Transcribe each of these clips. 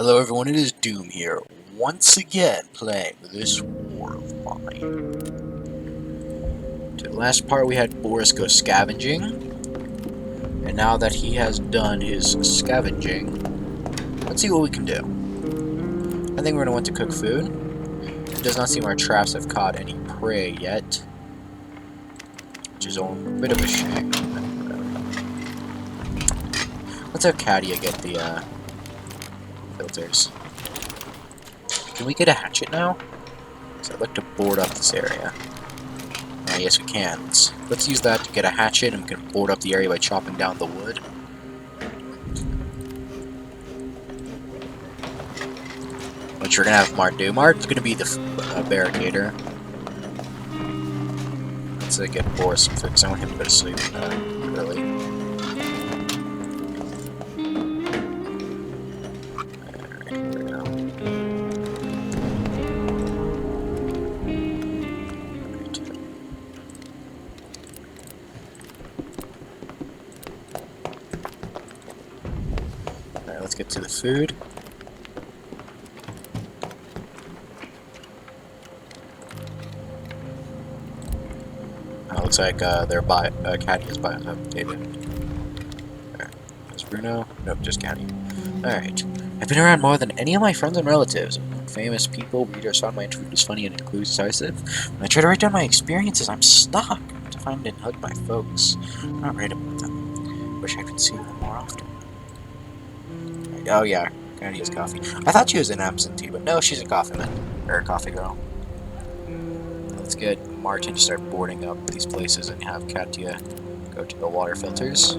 Hello everyone, it is Doom here, once again playing this war of mine. To the last part we had Boris go scavenging, and now that he has done his scavenging, let's see what we can do. I think we're going to want to cook food. It does not seem our traps have caught any prey yet, which is a bit of a shame. Let's have Katia get the filters. Can we get a hatchet now? So I'd like to board up this area. Yes, we can. Let's use that to get a hatchet, and we can board up the area by chopping down the wood. Which we're gonna have Mart do. Mart's gonna be the barricader. Let's get Boris some food, because I want him to go to sleep early. Alright, here we go. Alright, let's get to the food. Looks like their Caddy is updated. There's Bruno. Nope, just Caddy. Alright. I've been around more than any of my friends and relatives. Famous people, readers found my interviews funny and inclusive. When I try to write down my experiences, I'm stuck. I have to find and hug my folks. I'm not right about them. Wish I could see them more often. Right. Oh yeah, Caddy has coffee. I thought she was an absentee, but no, she's a coffee man. Or a coffee girl. Let's get Martin to start boarding up these places and have Katia go to the water filters.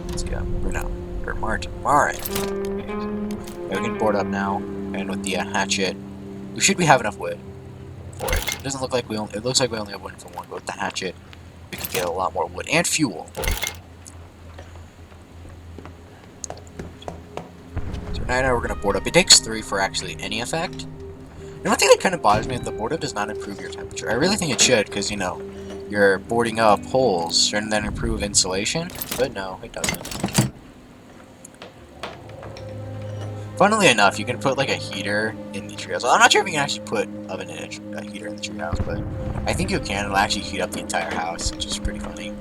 Let's get Bruno. Or Marin. Yeah, we can board up now, and with the hatchet, we should have enough wood for it. It doesn't look like we only. It looks like we only have wood for one, but with the hatchet, we can get a lot more wood and fuel. So now we're gonna board up. It takes 3 for actually any effect. And one thing that kind of bothers me is the board up does not improve your temperature. I really think it should, because, you know, you're boarding up holes, shouldn't that improve insulation? But no, it doesn't. Funnily enough, you can put, like, a heater in the treehouse. Well, I'm not sure if you can actually put oven in a heater in the treehouse, but I think you can. It'll actually heat up the entire house, which is pretty funny.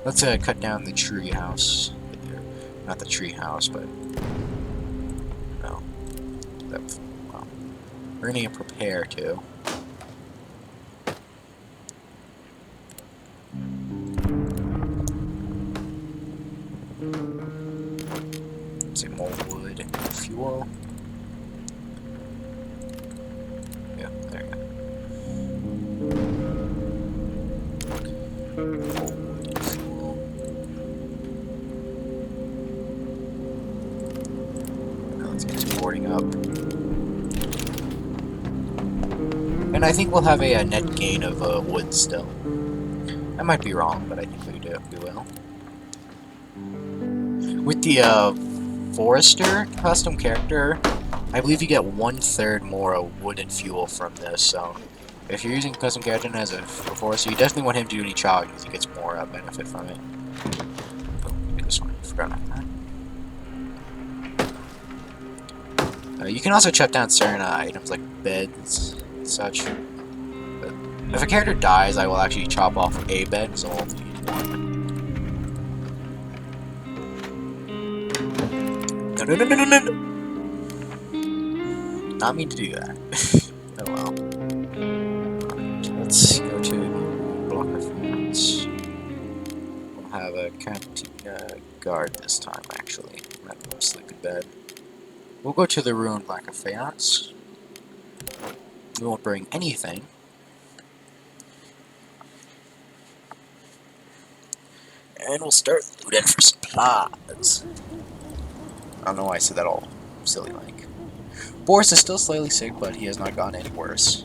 Let's cut down the treehouse. Not the treehouse, but... no. Well, we're gonna prepare to. Let's get more wood and fuel. Yeah, there you go. More wood and fuel. Now let's get to boarding up. And I think we'll have a net gain of wood still. I might be wrong, but I think we will. With the Forester custom character, I believe you get 1/3 more wood and fuel from this, so if you're using custom character as a Forester, you definitely want him to do any chopping because he gets more benefit from it. Oh, this one, I forgot about that. You can also chop down certain items like beds and such. But if a character dies, I will actually chop off a bed, so I'll only need one. No. Not mean to do that. Oh well. Alright, let's go to block of fence. We'll have a cantina guard this time, actually. Let him sleep in bed. We'll go to the ruined Black of Faience. We won't bring anything. And we'll start looting for supplies. I don't know why I said that all silly-like. Boris is still slightly sick, but he has not gotten any worse.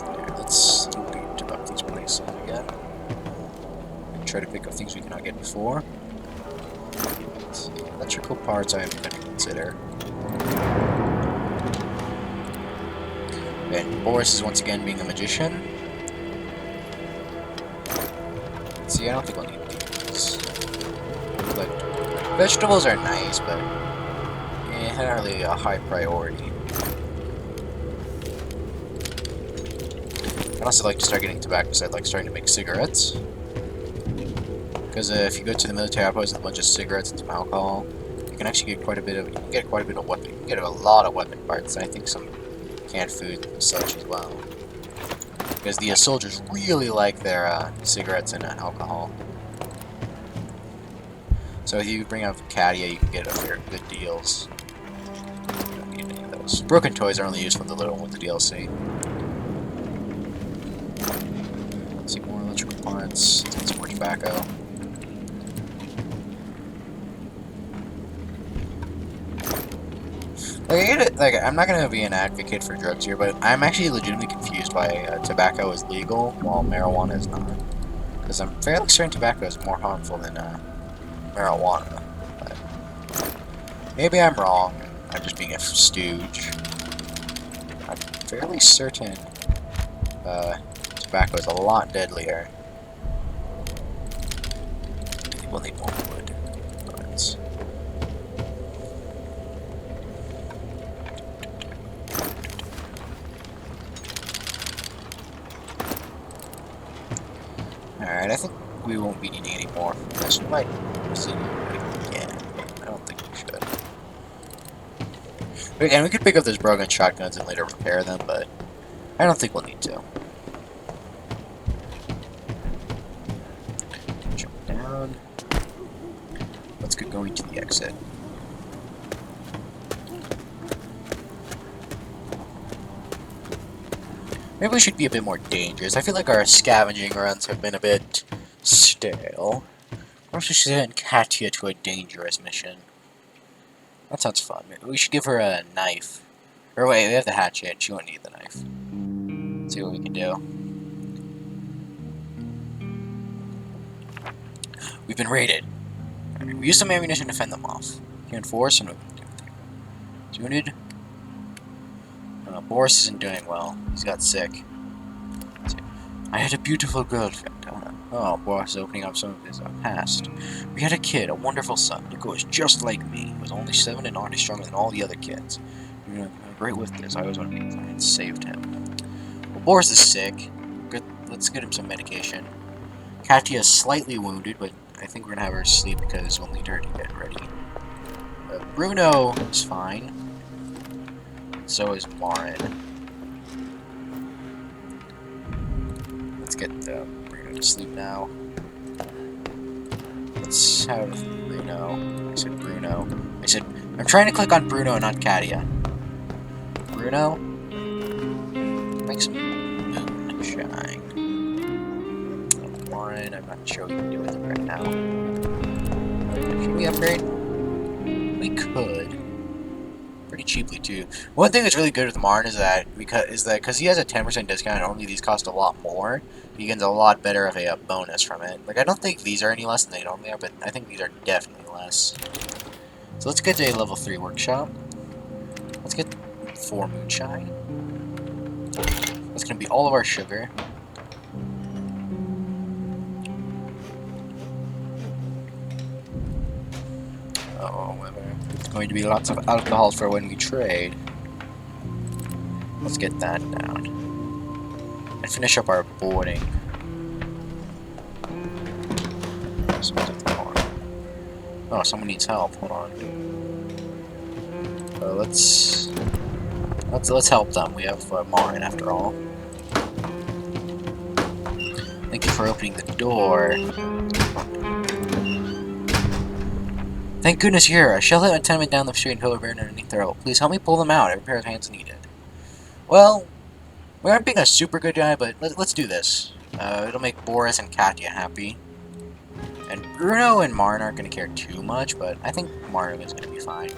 Okay, let's loot up these places again. Try to pick up things we cannot get before. Electrical parts I am going to consider. And Boris is once again being a magician. See, I don't think we'll need these. Like, vegetables are nice, but not really a high priority. I'd also like to start getting tobacco, so I'd like starting to make cigarettes. Because if you go to the military outpost with a bunch of cigarettes and some alcohol, you can actually get quite a bit of weapon. You can get a lot of weapon parts, and I think some canned food and such as well. Because the soldiers really like their cigarettes and alcohol. So if you bring out Cadia, you can get very good deals. You don't need any of those. Broken toys are only useful for the little one with the DLC. Let's see, more electrical parts. Let's get some more tobacco. Like, I'm not gonna be an advocate for drugs here, but I'm actually legitimately confused why tobacco is legal while marijuana is not. Because I'm fairly certain tobacco is more harmful than marijuana. But maybe I'm wrong. I'm just being a stooge. I'm fairly certain tobacco is a lot deadlier. We'll need more wood. But alright, I think we won't be needing any more from this. We might see again. I don't think we should. But again, we could pick up those broken shotguns and later repair them, but I don't think we'll need to. Jump down. Let's get going to the exit. Maybe we should be a bit more dangerous. I feel like our scavenging runs have been a bit stale. Perhaps we should send Katia to a dangerous mission. That sounds fun. We should give her a knife. Or wait, we have the hatchet. She won't need the knife. Let's see what we can do. We've been raided. We use some ammunition to fend them off. Can force and wounded. Boris isn't doing well. He's got sick. I had a beautiful girlfriend. Oh, Boris is opening up some of his past. We had a kid, a wonderful son. Nico was just like me. He was only 7 and already stronger than all the other kids. You know, great with this. I always want to be and saved him. Well, Boris is sick. Good. Let's get him some medication. Katia is slightly wounded, but I think we're gonna have her sleep because we'll need her to get ready. Bruno is fine. So is Marin. Let's get Bruno to sleep now. Let's have Bruno. I said Bruno. I'm trying to click on Bruno and not Katia. Bruno? Make some moonshine. Marin, I'm not sure we can do with it right now. Can we upgrade? We could. Pretty cheaply too. One thing that's really good with Marn is that because he has a 10% discount and only these cost a lot more, he gets a lot better of a bonus from it. Like, I don't think these are any less than they normally are, but I think these are definitely less. So let's get to a level 3 workshop. Let's get 4 moonshine. That's gonna be all of our sugar. It's going to be lots of alcohol for when we trade. Let's get that down. And finish up our boarding. Oh, someone needs help. Hold on. Let's help them. We have Marin after all. Thank you for opening the door. Thank goodness you're here. A shell hit a tenement down the street and pillar burned underneath their rope. Please help me pull them out. Every pair of hands needed. Well, we aren't being a super good guy, but let's do this. It'll make Boris and Katia happy. And Bruno and Marin aren't going to care too much, but I think Marin is going to be fine.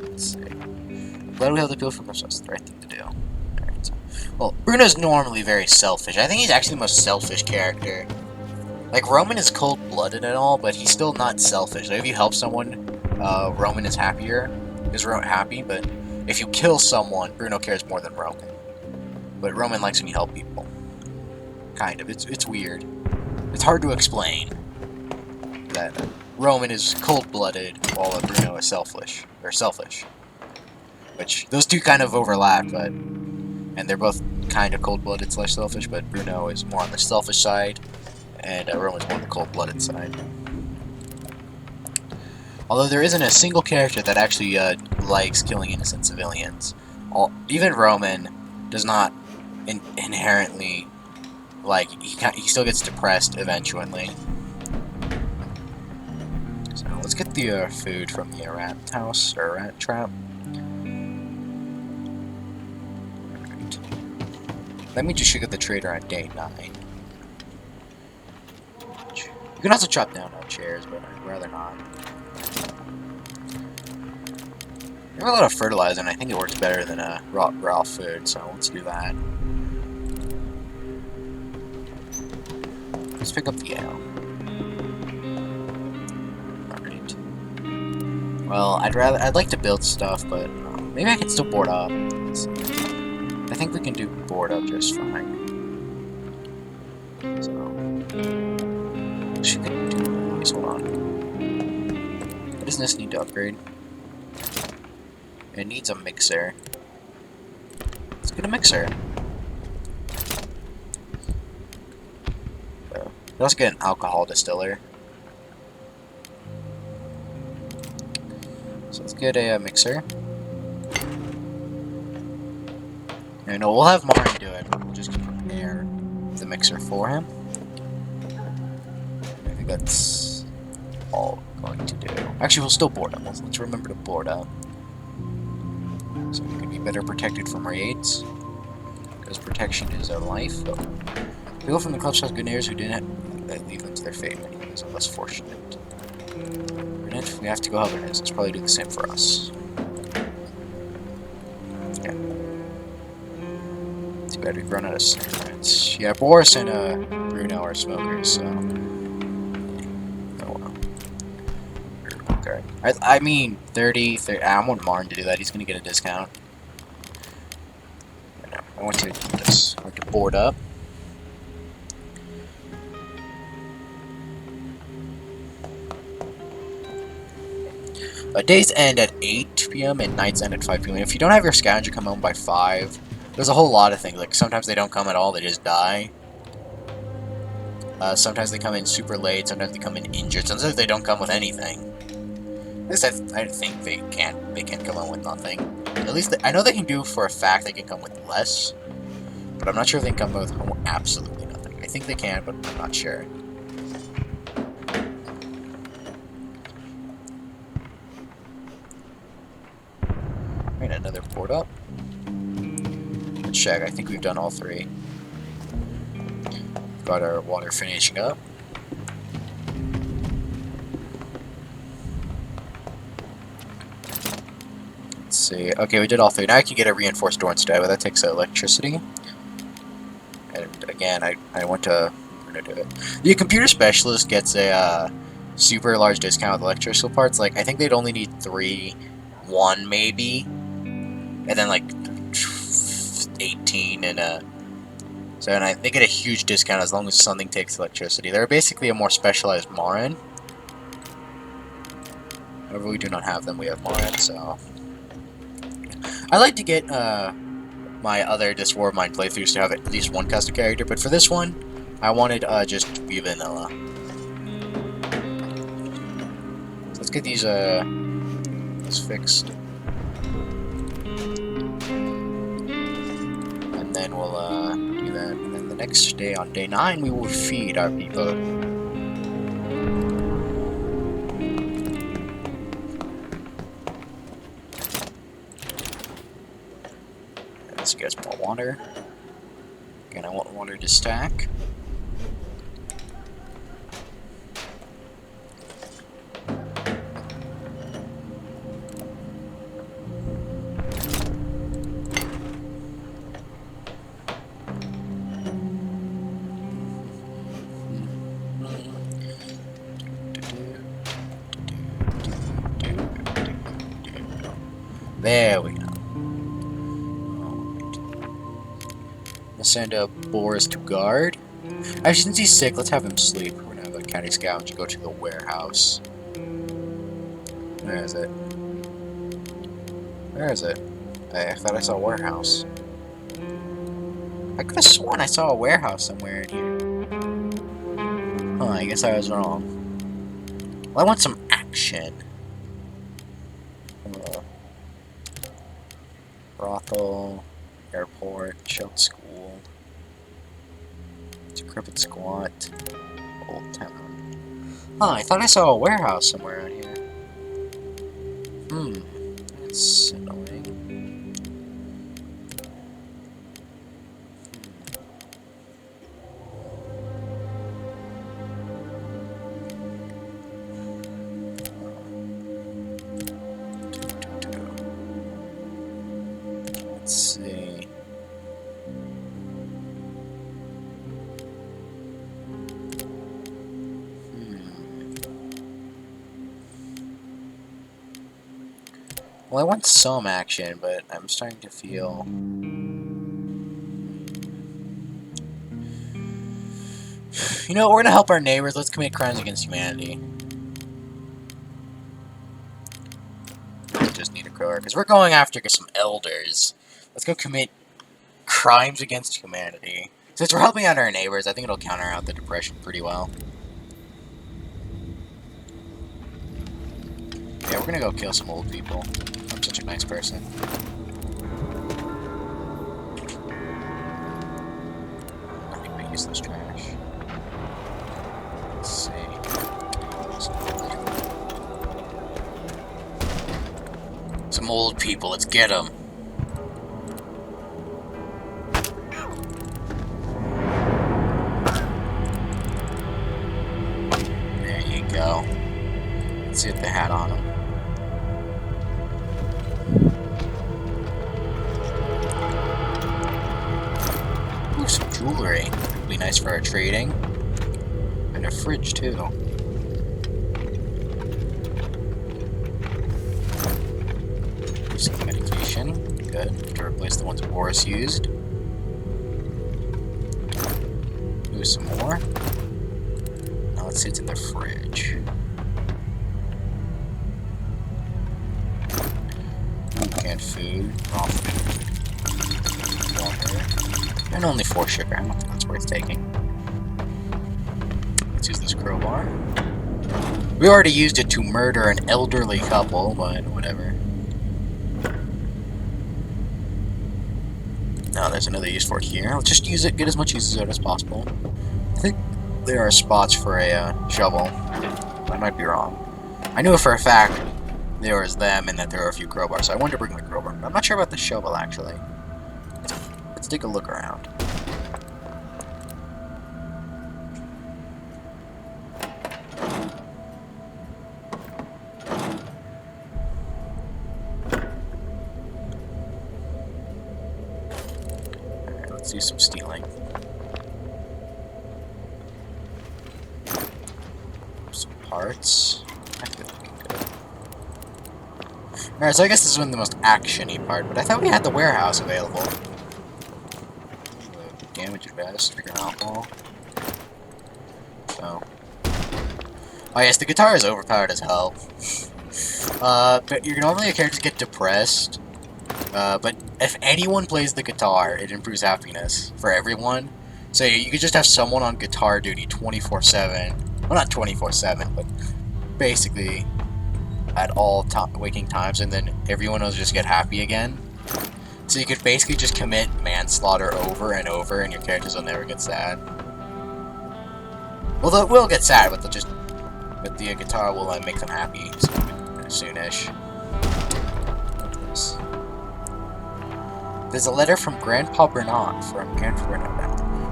Let's see. I'm glad we have the people from ourselves. That's the right thing to do. Alright, so. Well, Bruno's normally very selfish. I think he's actually the most selfish character. Like, Roman is cold-blooded and all, but he's still not selfish. Like, if you help someone, Roman is happier. He's happy, but if you kill someone, Bruno cares more than Roman. But Roman likes when you help people. Kind of. It's weird. It's hard to explain that Roman is cold-blooded while Bruno is selfish. Or selfish. Which, those two kind of overlap, but... And they're both kind of cold-blooded slash selfish, but Bruno is more on the selfish side, and Roman's more on the cold-blooded side. Although there isn't a single character that actually likes killing innocent civilians. Even Roman does not inherently, like, he still gets depressed eventually. So let's get the food from the rat house, or rat trap. Right. Let me just shoot at the trader on day 9. You can also chop down on chairs, but I'd rather not. We have a lot of fertilizer, and I think it works better than raw food, so let's do that. Let's pick up the ale. Alright. Well, I'd like to build stuff, but maybe I can still board up. Let's see. I think we can do board up just fine. So, should we do? Hold on. What does this need to upgrade? It needs a mixer. Let's get a mixer. So, let's get an alcohol distiller. So let's get a mixer. And we'll have Marin do it. We'll just prepare the mixer for him. I think that's all we're going to do. Actually, we'll still board up. Let's remember to board up. So we can be better protected from raids. Because protection is our life. People from the club saw good neighbors who didn't leave them to their fate. Many of are less fortunate. And if we have to go help it, let's probably do the same for us. Yeah. Too bad we've run out of cigarettes. Yeah, Boris and Bruno are smokers, so... Oh well. Okay. I mean, 30, I want Martin to do that. He's going to get a discount. I want to do this. I want to board up. Days end at 8 p.m. and nights end at 5 p.m. If you don't have your scavenger come home by 5, there's a whole lot of things. Like, sometimes they don't come at all, they just die. Sometimes they come in super late, sometimes they come in injured, sometimes they don't come with anything. At least I think they can't come in with nothing. At least, I know they can do for a fact they can come with less, but I'm not sure if they can come with absolutely nothing. I think they can, but I'm not sure. Alright, another board up. Let's check, I think we've done all 3. We've got our water finishing up. Let's see, okay, we did all 3. Now I can get a reinforced door instead, but that takes electricity. And again, I want to do it. The computer specialist gets a super large discount with electrical parts. Like, I think they'd only need 3, 1 maybe, and then like 18 and so they get a huge discount as long as something takes electricity. They're basically a more specialized Marin. However, we do not have them. We have Marin, so I like to get my other This War of Mine playthroughs to have at least one custom character, but for this one, I wanted just be vanilla. So let's get these fixed, and then we'll do that. And then the next day, on day 9, we will feed our people. Let's get more water. Again, I want water to stack. There we go. send Boris to guard. Actually, since he's sick, let's have him sleep. We're gonna have a county scout go to the warehouse. Where is it? Where is it? I thought I saw a warehouse. I could have sworn I saw a warehouse somewhere in here. Huh, I guess I was wrong. Well, I want some action. Brothel, airport, shelled school, decrepit squat, old town. Huh, I thought I saw a warehouse somewhere around here. That's annoying. Let's see. Well, I want some action, but I'm starting to feel... You know, we're gonna help our neighbors. Let's commit crimes against humanity. We just need a crowbar, because we're going after some elders. Let's go commit crimes against humanity. Since we're helping out our neighbors, I think it'll counter out the depression pretty well. Yeah, we're gonna go kill some old people. I'm such a nice person. Nothing but useless trash. Let's see. Some old people, let's get them. There you go. Let's see what they had on them. Ooh, some jewelry. Would be nice for our trading. And a fridge, too. Some medication. Good. To replace the ones Boris used. Do some more. Now let's see what's in the fridge. Canned food. Raw food. Water. And only 4 sugar. I don't think that's worth taking. Let's use this crowbar. We already used it to murder an elderly couple, but whatever. Now there's another use for it here. Let's just use it, get as much use out as possible. I think there are spots for a shovel. I might be wrong. I knew for a fact there was them and that there were a few crowbars, so I wanted to bring the crowbar. But I'm not sure about the shovel, actually. Let's take a look around. Let's do some stealing. Some parts. I think that's looking good. Alright, so I guess this is one of the most action-y part, but I thought we had the warehouse available. Damage at best, trigger alcohol. So. Oh yes, the guitar is overpowered as hell. But normally your characters get depressed. But if anyone plays the guitar, it improves happiness for everyone. So you could just have someone on guitar duty 24/7. Well, not 24/7, but basically at all waking times, and then everyone will just get happy again. So you could basically just commit manslaughter over and over, and your characters will never get sad. Well, they will get sad, but the guitar will make them happy soonish. There's a letter from Grandpa Bernard.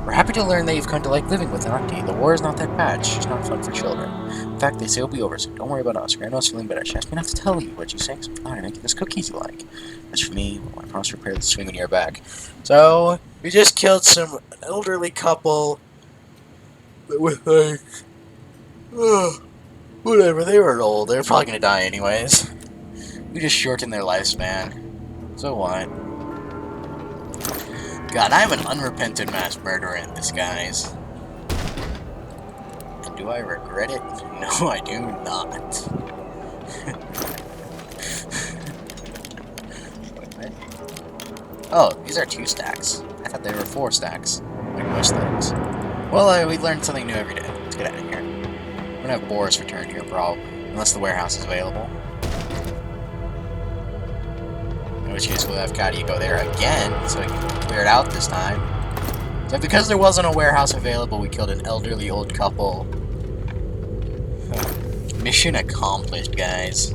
We're happy to learn that you've come to like living with Auntie. The war is not that bad. She's not fun for children. In fact, they say it'll be over soon. Don't worry about us. Grandma's feeling better. She asked me not to tell you, but you sang some flour to make those cookies you like. As for me, well, I promise to repair the swing when you're back. So, we just killed some elderly couple with like... whatever, they were old. They were probably gonna die anyways. We just shortened their lifespan. So what? God, I'm an unrepentant mass murderer in disguise. And do I regret it? No, I do not. Oh, these are 2 stacks. I thought they were 4 stacks, like most things. Well, we learn something new every day. Let's get out of here. We're gonna have Boris return here, probably. Unless the warehouse is available. In which case, we'll have Katia go there again, so we can clear it out this time. So because there wasn't a warehouse available, we killed an elderly old couple. Mission accomplished, guys.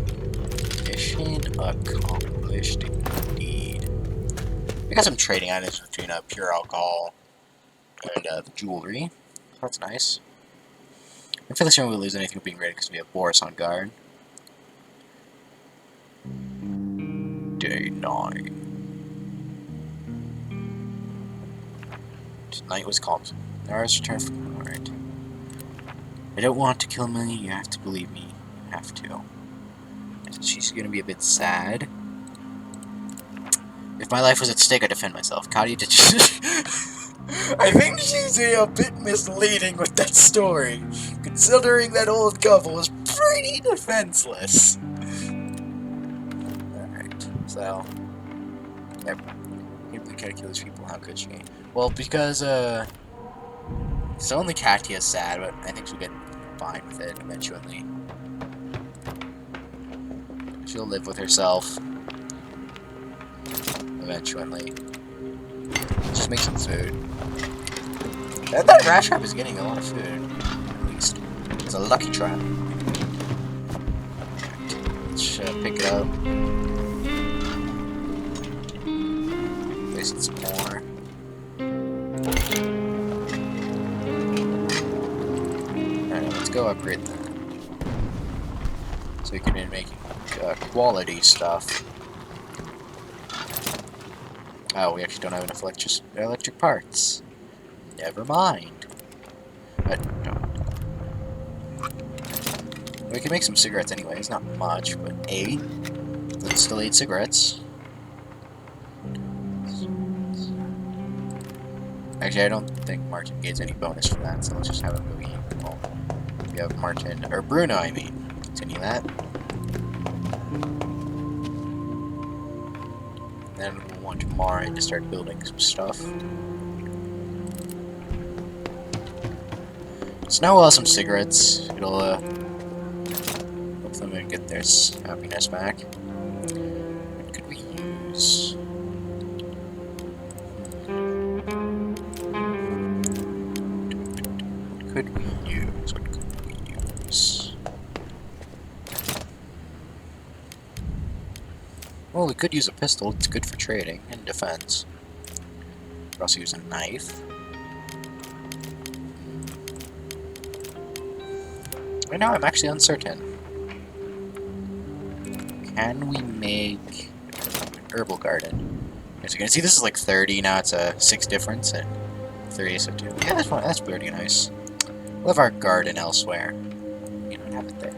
Mission accomplished indeed. We got some trading items between pure alcohol and the jewelry. That's nice. And for this one, we lose anything with being ready because we have Boris on guard. Day 9. Tonight was calmed. Nara's return from... Alright. I don't want to kill me, you have to believe me. You have to. She's gonna be a bit sad. If my life was at stake, I'd defend myself. Katia did. I think she's a bit misleading with that story, considering that old couple was pretty defenseless. Alright, so. Yep. Can't believe Katia kills people, how could she? Well, because, it's only Katia's sad, but I think she'll get fine with it eventually. She'll live with herself. Eventually. Just make some food. That rat trap is getting a lot of food. At least. It's a lucky trap. Let's pick it up. Place it some more. Alright, let's go upgrade that. So we can be making quality stuff. Oh, we actually don't have enough electric parts. Never mind. But, no. We can make some cigarettes anyways, not much, but 8. That's still 8 cigarettes. Actually, I don't think Martin gets any bonus for that, so let's just have him go eat. Well, we have Martin, or Bruno, I mean. Continue that. Then we'll want Marin to start building some stuff. So now we'll have some cigarettes. It'll, hopefully we'll get their happiness back. What could we use? What could we use? What could we use? Well, we could use a pistol. It's good for trading and defense. We could also use a knife. Right now, I'm actually uncertain. Can we make an herbal garden? As you can see, this is like 30. Now it's a 6 difference, and 30 so 2. Yeah, that's fine. That's pretty nice. We'll have our garden elsewhere. You don't have it there.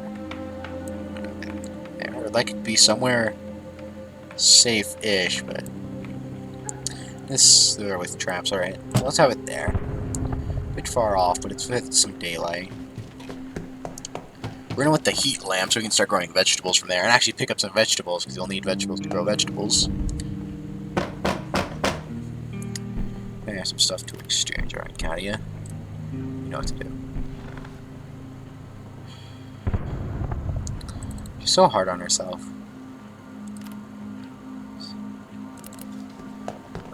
There. I'd like it to be somewhere safe-ish, but this there with traps. All right, let's have it there. A bit far off, but it's with some daylight. We're gonna let the heat lamp so we can start growing vegetables from there, and actually pick up some vegetables because you'll need vegetables to grow vegetables. I have some stuff to exchange. All right, Katia, you know what to do. She's so hard on herself.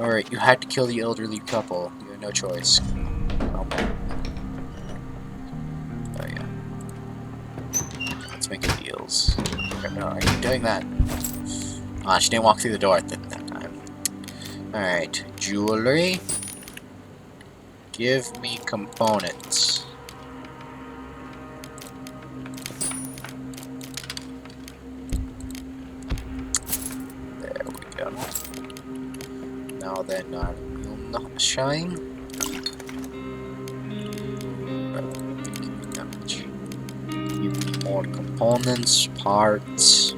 Alright, you had to kill the elderly couple. You had no choice. Oh yeah. Let's make it deals. No, are you doing that? Ah, she didn't walk through the door at that time. Alright, jewelry. Give me components. There we go. Now then, you'll not shine. Give me more components, parts.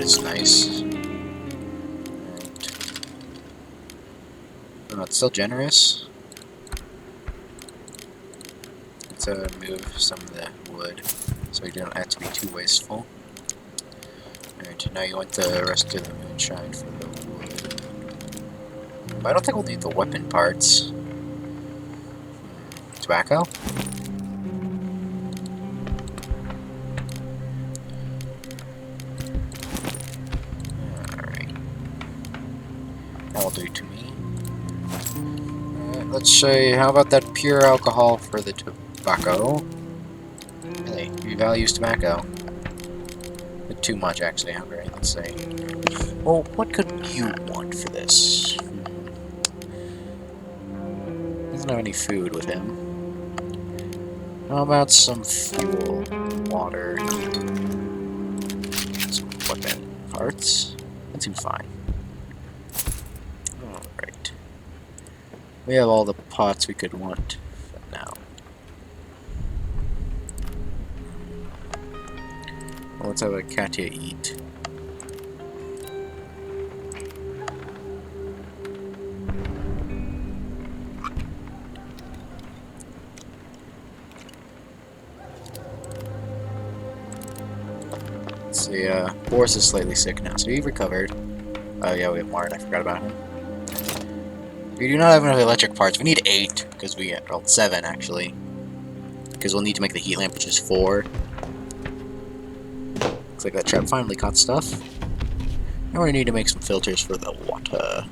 is nice. Oh, it's still generous. Let's move some of the wood so we don't have to be too wasteful. Alright, now you want the rest of the moonshine for the wood. But I don't think we'll need the weapon parts. Tobacco? Alright. That'll do to me. Alright, let's say, how about that pure alcohol for the tobacco? Really, you values tobacco. Bit too much, actually. Alright, let's say. Well, what could you want for this? Doesn't have any food with him. How about some fuel, water, some weapon parts? That seems fine. Alright. We have all the pots we could want for now. Well, let's have a Katya eat. Let's see, Boris is slightly sick now, so he recovered. Oh yeah, we have Martin, I forgot about him. We do not have enough electric parts. We need 8, because we get, well, 7 actually. Because we'll need to make the heat lamp, which is 4. Looks like that trap finally caught stuff. Now we need to make some filters for the water.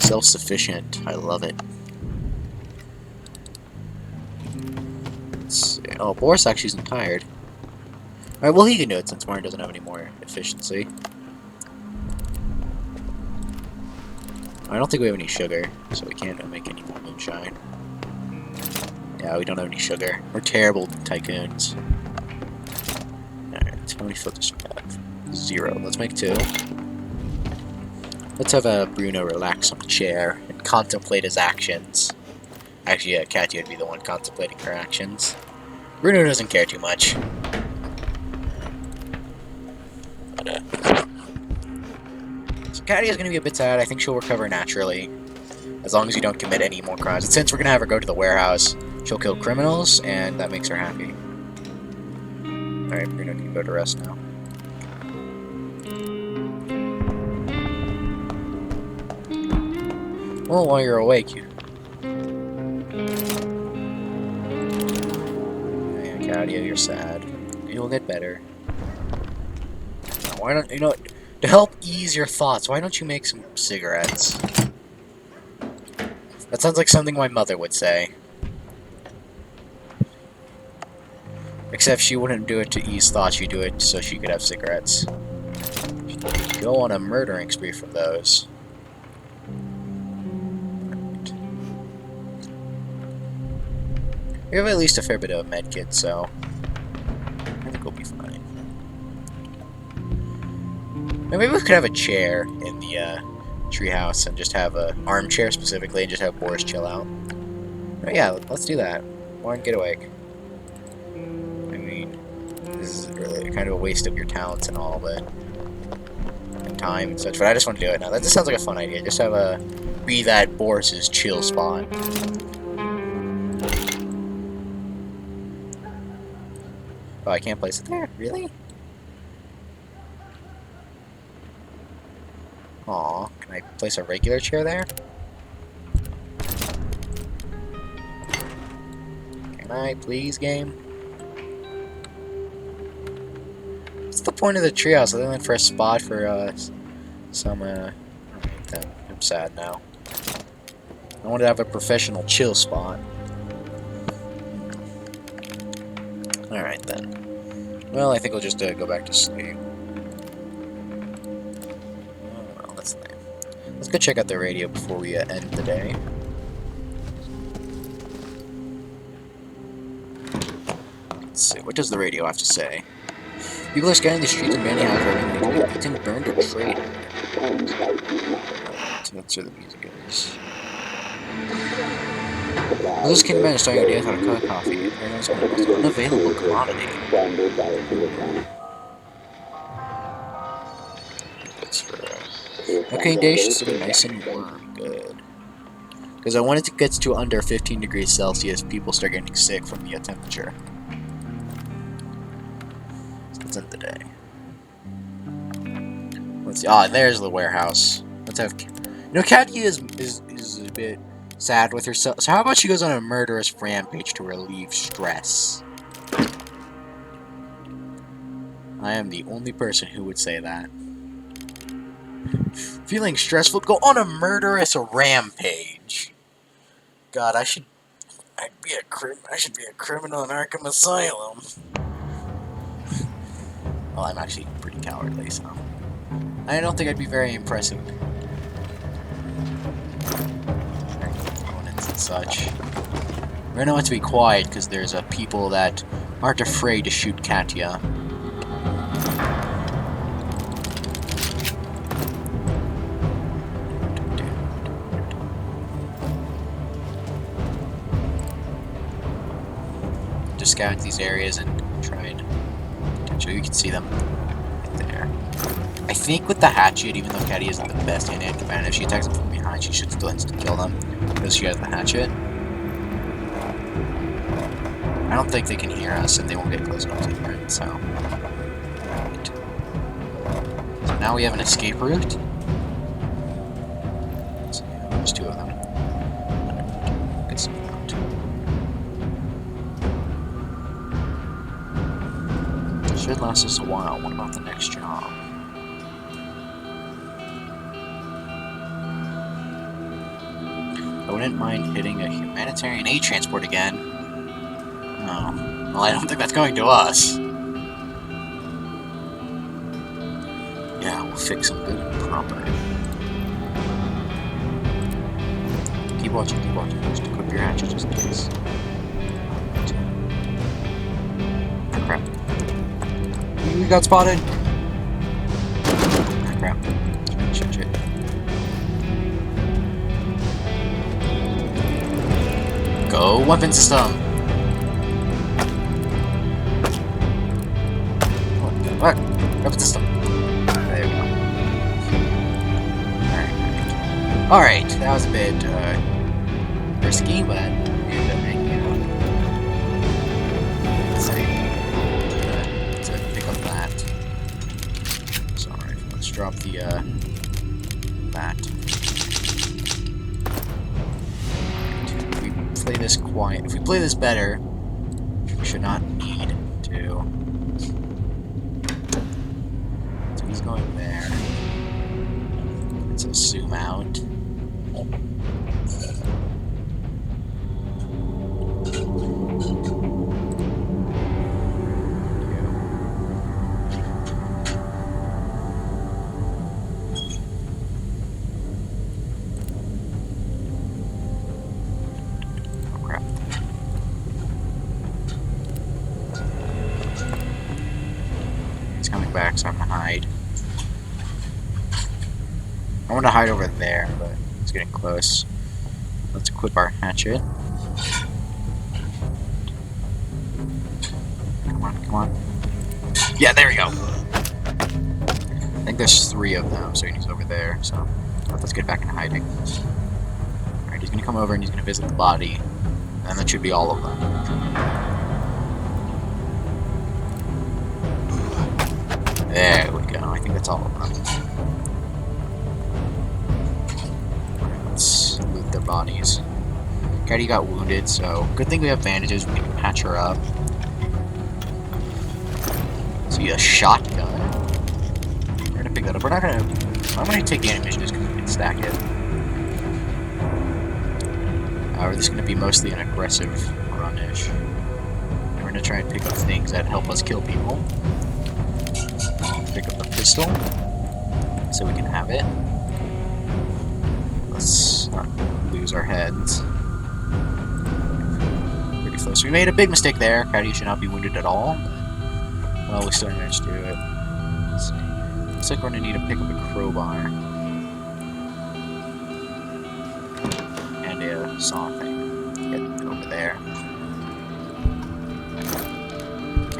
Self-sufficient, I love it. Let's see. Oh, Boris actually isn't tired. Alright, well he can do it since Martin doesn't have any more efficiency. I don't think we have any sugar, so we can't make any more moonshine. Yeah, we don't have any sugar. We're terrible tycoons. Alright, how many filters do we have? 0. Let's make 2. Let's have Bruno relax on the chair and contemplate his actions. Actually, yeah, Katya would be the one contemplating her actions. Bruno doesn't care too much. So Katya's gonna be a bit sad. I think she'll recover naturally, as long as you don't commit any more crimes. And since we're gonna have her go to the warehouse, she'll kill criminals, and that makes her happy. Alright, Bruno can go to rest now. Well, while you're awake, you... Yeah, Katya, you're sad. You'll get better. Why don't, you know, to help ease your thoughts, why don't you make some cigarettes? That sounds like something my mother would say. Except she wouldn't do it to ease thoughts, she'd do it so she could have cigarettes. She'd go on a murdering spree from those. Right. We have at least a fair bit of medkit, so I think we'll be fine. Maybe we could have a chair in the treehouse and just have an armchair specifically and just have Boris chill out. But yeah, let's do that. Warren, get awake. I mean, this is really kind of a waste of your talents and all, but... and time and such, but I just want to do it now. That just sounds like a fun idea. Just have a... be that Boris's chill spot. Oh, I can't place it there? Really? Aw, can I place a regular chair there? Can I, please, game? What's the point of the treehouse other than for a spot for, some, alright then. I'm sad now. I want to have a professional chill spot. Alright then. Well, I think we'll just, go back to sleep. Let's go check out the radio before we end the day. Let's see, what does the radio have to say? People are scanning the streets and banning alcohol, eaten, burned, or traded. So that's where the music is. Those can manage starting your day without a cup of coffee. Right now it's one of the most unavailable commodity. That's for okay, day should still be nice and warm. Good. Because I want it to get to under 15 degrees Celsius, people start getting sick from the temperature. So let's end the day. Let's see. Ah, there's the warehouse. Let's have. You know, Kathy is a bit sad with herself. So how about she goes on a murderous rampage to relieve stress? I am the only person who would say that. Feeling stressful? Go on a murderous rampage. God, I should be a criminal in Arkham Asylum. Well, I'm actually pretty cowardly, so I don't think I'd be very impressive. Opponents and such. We're gonna want to be quiet because there's people that aren't afraid to shoot Katya. Just scout these areas and try and potentially you can see them right there. I think with the hatchet, even though Katya isn't the best hand-to-hand combatant, if she attacks them from behind, she should still insta-kill them because she has the hatchet. I don't think they can hear us, and they won't get close enough to hear it, so... Right. So now we have an escape route. So, yeah, there's two of them. Get some out. Should last us a while. What about the next job? I wouldn't mind hitting a humanitarian aid transport again. Oh. Well, I don't think that's going to us. Yeah, we'll fix them good and proper. Keep watching, keep watching. Just equip your hatchet just in case. Oh, crap. We got spotted! Oh, crap. Shit. Go, weapon system! What? Weapon system. There we go. Alright, that was a bit, risky, but we ended up making it out. Let's see. Let's pick up that. Sorry, let's drop the, that. If we play this quiet, if we play this better, we should not need to... So he's going there. Let's zoom out. Back so I can hide. I want to hide over there, but it's getting close. Let's equip our hatchet. Come on, come on. Yeah, there we go. I think there's 3 of them, so he's over there. So let's get back in hiding. Alright, he's gonna come over and he's gonna visit the body, and that should be all of them. There we go. I think that's all of them. Alright, let's loot their bodies. Katie got wounded, so good thing we have bandages. We can patch her up. See a shotgun. We're gonna pick that up. We're not gonna. I'm gonna take the ammunition just because we can stack it. This is gonna be mostly an aggressive runish. And we're gonna try and pick up things that help us kill people. Pick up the pistol so we can have it. Let's not lose our heads. Pretty close. We made a big mistake there. Caddy should not be wounded at all. Well, we still managed to do it. Let's see. Looks like we're gonna need to pick up a crowbar and a saw thing.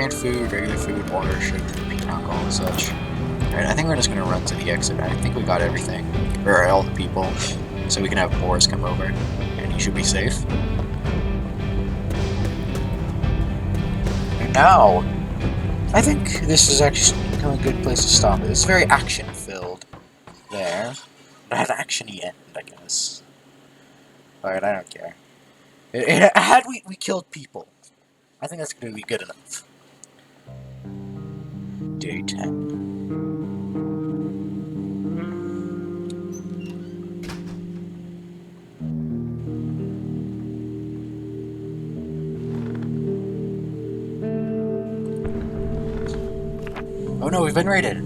canned food, regular food, water, sugar, alcohol, and such. Alright, I think we're just gonna run to the exit. I think we got everything. Or all the people. So we can have Boris come over. And he should be safe. And now, I think this is actually a good place to stop it. It's very action-filled. There. It had an action-y end, I guess. Alright, I don't care. Had we killed people. I think that's gonna be good enough. Day 10. Oh no, we've been raided.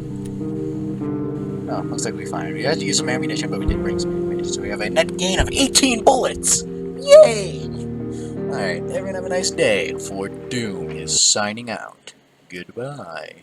Oh, looks like we fine. We had to use some ammunition, but we did bring some ammunition, so we have a net gain of 18 bullets! Yay! Alright, everyone have a nice day, for Doom is signing out. Goodbye.